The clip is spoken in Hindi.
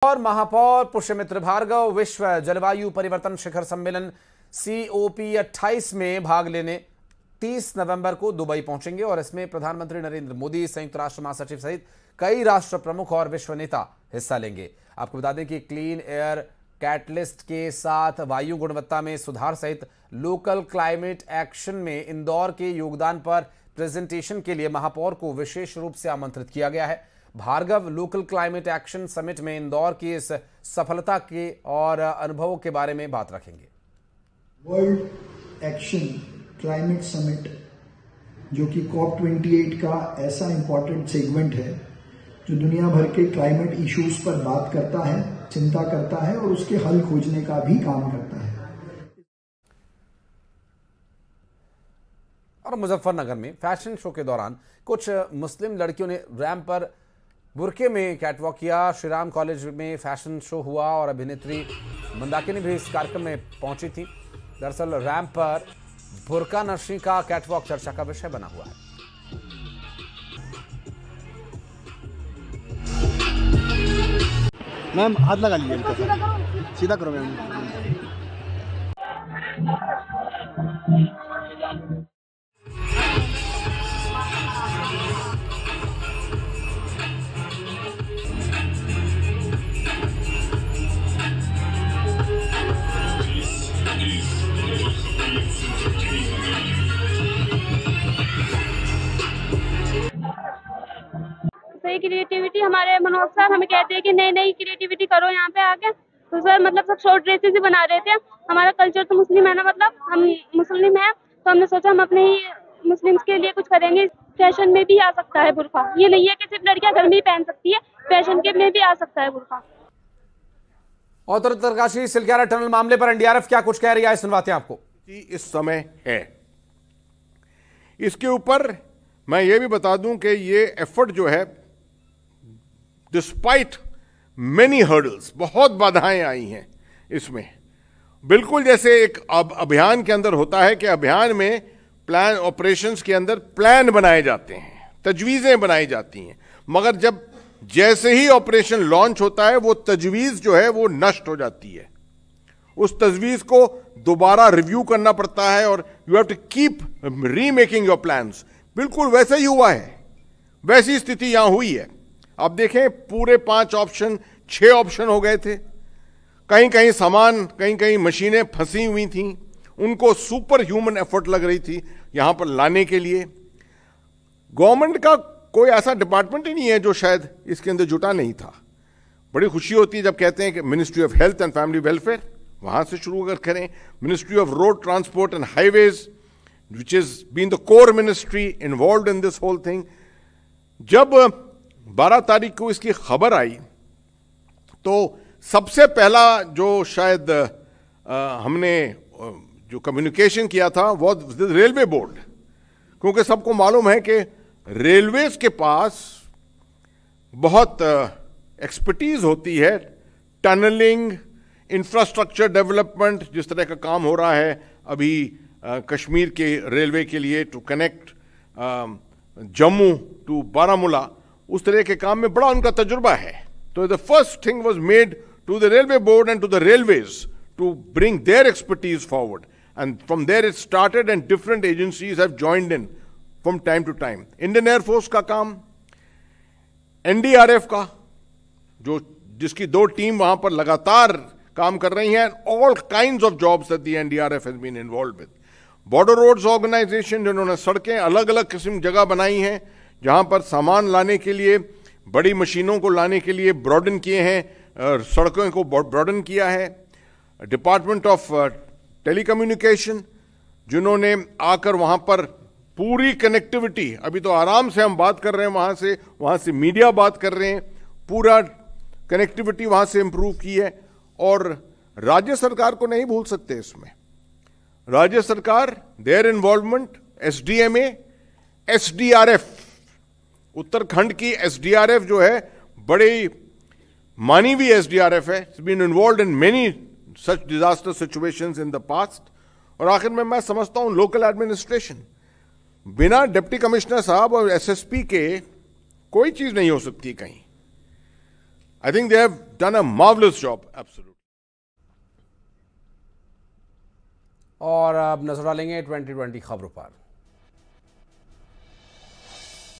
और महापौर पुष्यमित्र भार्गव विश्व जलवायु परिवर्तन शिखर सम्मेलन COP28 में भाग लेने 30 नवंबर को दुबई पहुंचेंगे और इसमें प्रधानमंत्री नरेंद्र मोदी, संयुक्त राष्ट्र महासचिव सहित कई राष्ट्र प्रमुख और विश्व नेता हिस्सा लेंगे। आपको बता दें कि क्लीन एयर कैटलिस्ट के साथ वायु गुणवत्ता में सुधार सहित लोकल क्लाइमेट एक्शन में इंदौर के योगदान पर प्रेजेंटेशन के लिए महापौर को विशेष रूप से आमंत्रित किया गया है। Bhargav local climate action summit में इंदौर की इस सफलता के और अनुभवों के बारे में बात रखेंगे। वर्ल्ड एक्शन क्लाइमेट समिट जो कि COP28 का ऐसा इंपॉर्टेंट सेगमेंट है जो दुनिया भर के क्लाइमेट इश्यूज पर बात करता है, चिंता करता है और उसके हल खोजने का भी काम करता है। और मुजफ्फरनगर में फैशन शो के दौरान कुछ मुस्लिम लड़कियों ने रैंप पर बुरके में कैटवॉक किया। श्री राम कॉलेज में फैशन शो हुआ और अभिनेत्री मंदाकिनी भी इस कार्यक्रम में पहुंची थी। दरअसल रैंप पर बुरका नशी का कैटवॉक चर्चा का विषय बना हुआ है। मैम हाथ लगा लीजिए, सीधा करो मैम। सही क्रिएटिविटी हमारे मनोज सर हमें कहते हैं कि नई नई क्रिएटिविटी करो यहाँ पे आके। तो सर मतलब सब शॉर्ट ड्रेसेस ही बना रहे थे। हमारा कल्चर तो मुस्लिम है ना, मतलब हम मुस्लिम हैं, तो हमने सोचा हम अपने ही मुस्लिम्स के लिए कुछ करेंगे। फैशन में भी आ सकता है बुर्का, ये नहीं है कि सिर्फ लड़कियां घर में ही पहन सकती है, फैशन के में भी आ सकता है बुर्का। और उत्तरकाशी सिलक्यारा टनल मामले पर NDRF क्या कुछ कह रही है, सुनवाते हैं आपको। इस समय है इसके ऊपर मैं ये भी बता दूं कि ये एफर्ट जो है डिस्पाइट मेनी हर्डल्स, बहुत बाधाएं आई हैं इसमें। बिल्कुल जैसे एक अभियान के अंदर होता है कि अभियान में प्लान ऑपरेशंस के अंदर प्लान बनाए जाते हैं, तजवीजें बनाई जाती हैं, मगर जब जैसे ही ऑपरेशन लॉन्च होता है वो तजवीज जो है वो नष्ट हो जाती है। उस तजवीज को दोबारा रिव्यू करना पड़ता है और you have to keep remaking your plans. बिल्कुल वैसे ही हुआ है, वैसी स्थिति यहां हुई है। आप देखें पूरे 5 ऑप्शन 6 ऑप्शन हो गए थे। कहीं कहीं सामान, कहीं कहीं मशीनें फंसी हुई थीं, उनको सुपर ह्यूमन एफर्ट लग रही थी यहां पर लाने के लिए। गवर्नमेंट का कोई ऐसा डिपार्टमेंट ही नहीं है जो शायद इसके अंदर जुटा नहीं था। बड़ी खुशी होती है जब कहते हैं कि ministry of health and family welfare, वहां से शुरू अगर करें, ministry of road transport and highways which has been the core ministry involved in this whole thing। जब 12 तारीख को इसकी खबर आई तो सबसे पहला जो शायद हमने जो कम्युनिकेशन किया था वो रेलवे बोर्ड, क्योंकि सबको मालूम है कि रेलवेज के पास बहुत एक्सपर्टीज होती है। टनलिंग, इंफ्रास्ट्रक्चर डेवलपमेंट, जिस तरह का काम हो रहा है अभी कश्मीर के रेलवे के लिए to connect Jammu to Baramulla, उस तरह के काम में बड़ा उनका तजुर्बा है। तो the first thing was made to the railway board and to the railways to bring their expertise forward, and from there it started and different agencies have joined in from time to time. Indian air force का काम, NDRF का जिसकी 2 टीम वहां पर लगातार काम कर रही हैं, all kinds of jobs that the NDRF has been involved with. Border roads organisation, जिन्होंने सड़कें अलग अलग किस्म जगह बनाई हैं जहां पर सामान लाने के लिए, बड़ी मशीनों को लाने के लिए ब्रॉडन किए हैं, सड़कों को ब्रॉडन किया है। डिपार्टमेंट ऑफ टेलीकम्युनिकेशन, जिन्होंने आकर वहां पर पूरी कनेक्टिविटी, अभी तो आराम से हम बात कर रहे हैं, वहां से मीडिया बात कर रहे हैं, पूरा कनेक्टिविटी वहां से इंप्रूव की है। और राज्य सरकार को नहीं भूल सकते इसमें। राज्य सरकार, their involvement, SDMA, SDRF, Uttarakhand की SDRF जो है बड़ी मानी हुई SDRF है, been involved in many such disaster situations in the past. और आखिर में मैं समझता हूं लोकल एडमिनिस्ट्रेशन, बिना डिप्टी कमिश्नर साहब और SSP के कोई चीज नहीं हो सकती कहीं। I think they have done a marvelous job. Absolutely. और अब नजर डालेंगे 2020 खबरों पर।